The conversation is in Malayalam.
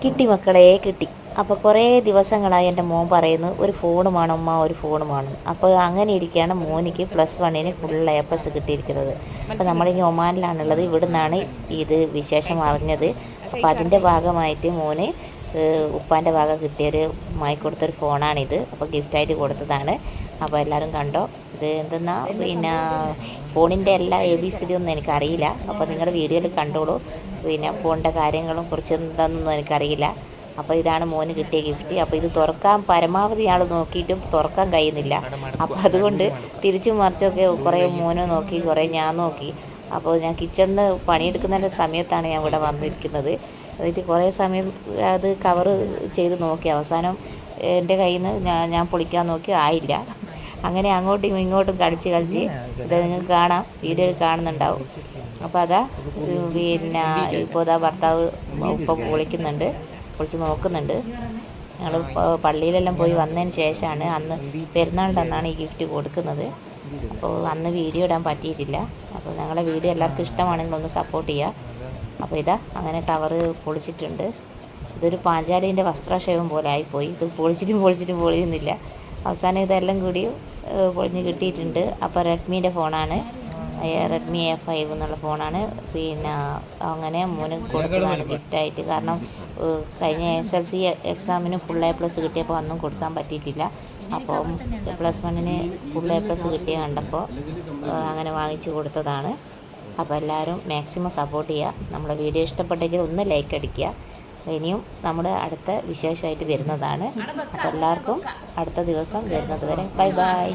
കിട്ടി മക്കളെ കിട്ടി. അപ്പോൾ കുറേ ദിവസങ്ങളായി എൻ്റെ മോൻ പറയുന്നു ഒരു ഫോൺ വേണം ഉമ്മ, ഒരു ഫോൺ വേണം. അപ്പോൾ അങ്ങനെ ഇരിക്കുകയാണ് മോനിക്ക് +1 ഫുൾ A+ കിട്ടിയിരിക്കുന്നത്. അപ്പോൾ നമ്മളിനി ഒമാനിലാണുള്ളത്. ഇവിടെ നിന്നാണ് ഇത് വിശേഷം അറിഞ്ഞത്. അപ്പോൾ അതിൻ്റെ ഭാഗമായിട്ട് മോന് ഉപ്പാൻ്റെ ഭാഗ കിട്ടിയൊരു കൊടുത്തൊരു ഫോണാണിത്. അപ്പോൾ ഗിഫ്റ്റായിട്ട് കൊടുത്തതാണ്. അപ്പോൾ എല്ലാവരും കണ്ടോ. ഇത് എന്തെന്നാ പിന്നെ ഫോണിൻ്റെ എല്ലാ ABCD ഒന്നും എനിക്കറിയില്ല. അപ്പോൾ നിങ്ങളുടെ വീഡിയോയിൽ കണ്ടോളൂ. പിന്നെ ഫോണിൻ്റെ കാര്യങ്ങളും കുറിച്ച് എന്താണെന്നൊന്നും എനിക്കറിയില്ല. അപ്പോൾ ഇതാണ് മോന് കിട്ടിയ ഗിഫ്റ്റ്. അപ്പോൾ ഇത് തുറക്കാൻ പരമാവധി ആൾ നോക്കിയിട്ടും തുറക്കാൻ കഴിയുന്നില്ല. അപ്പോൾ അതുകൊണ്ട് തിരിച്ചും മറിച്ചൊക്കെ കുറേ മോനെ നോക്കി, കുറേ ഞാൻ നോക്കി. അപ്പോൾ ഞാൻ കിച്ചണിൽ പണിയെടുക്കുന്ന സമയത്താണ് ഞാൻ ഇവിടെ വന്നിരിക്കുന്നത്. എന്നിട്ട് കുറേ സമയം അത് കവർ ചെയ്ത് നോക്കി. അവസാനം എൻ്റെ കയ്യിൽ നിന്ന് ഞാൻ പൊളിക്കാൻ നോക്കി, ആയില്ല. അങ്ങനെ അങ്ങോട്ടും ഇങ്ങോട്ടും കളിച്ച് ഇത് നിങ്ങൾക്ക് കാണാം, വീഡിയോയിൽ കാണുന്നുണ്ടാവും. അപ്പോൾ അതാ പിന്നെ ഇപ്പോൾ ഇതാ ഭർത്താവ് ഇപ്പോൾ പൊളിച്ച് നോക്കുന്നുണ്ട്. ഞങ്ങൾ പള്ളിയിലെല്ലാം പോയി വന്നതിന് ശേഷമാണ്, അന്ന് പെരുന്നാളിൻ്റെ അന്നാണ് ഈ ഗിഫ്റ്റ് കൊടുക്കുന്നത്. അപ്പോൾ അന്ന് വീഡിയോ ഇടാൻ പറ്റിയിട്ടില്ല. അപ്പോൾ ഞങ്ങളെ വീഡിയോ എല്ലാവർക്കും ഇഷ്ടമാണെങ്കിൽ ഒന്ന് സപ്പോർട്ട് ചെയ്യുക. അപ്പോൾ ഇതാ അങ്ങനെ കവറ് പൊളിച്ചിട്ടുണ്ട്. ഇതൊരു പാഞ്ചാലിൻ്റെ വസ്ത്രക്ഷേപം പോലെ ആയിപ്പോയി. ഇത് പൊളിച്ചിട്ടും പൊളിയുന്നില്ല. അവസാനം ഇതെല്ലാം കൂടി പൊളിഞ്ഞ് കിട്ടിയിട്ടുണ്ട്. അപ്പോൾ റെഡ്മീൻ്റെ ഫോണാണ്, റെഡ്മി A5 എന്നുള്ള ഫോണാണ്. പിന്നെ അങ്ങനെ മോന് കൊടുത്തതാണ് ഗിഫ്റ്റായിട്ട്. കാരണം കഴിഞ്ഞ SLC എക്സാമിന് ഫുൾ A+ കിട്ടിയപ്പോൾ ഒന്നും കൊടുക്കാൻ പറ്റിയിട്ടില്ല. അപ്പോൾ +1 ഫുൾ A+ കിട്ടിയ കണ്ടപ്പോൾ അങ്ങനെ വാങ്ങിച്ചു കൊടുത്തതാണ്. അപ്പോൾ എല്ലാവരും മാക്സിമം സപ്പോർട്ട് ചെയ്യുക. നമ്മുടെ വീഡിയോ ഇഷ്ടപ്പെട്ടെങ്കിൽ ഒന്ന് ലൈക്ക് അടിക്കുക. ഇനിയും നമ്മുടെ അടുത്ത വിശേഷമായിട്ട് വരുന്നതാണ്. അപ്പോൾ എല്ലാവർക്കും അടുത്ത ദിവസം വരുന്നത് വരെ ബൈ ബൈ.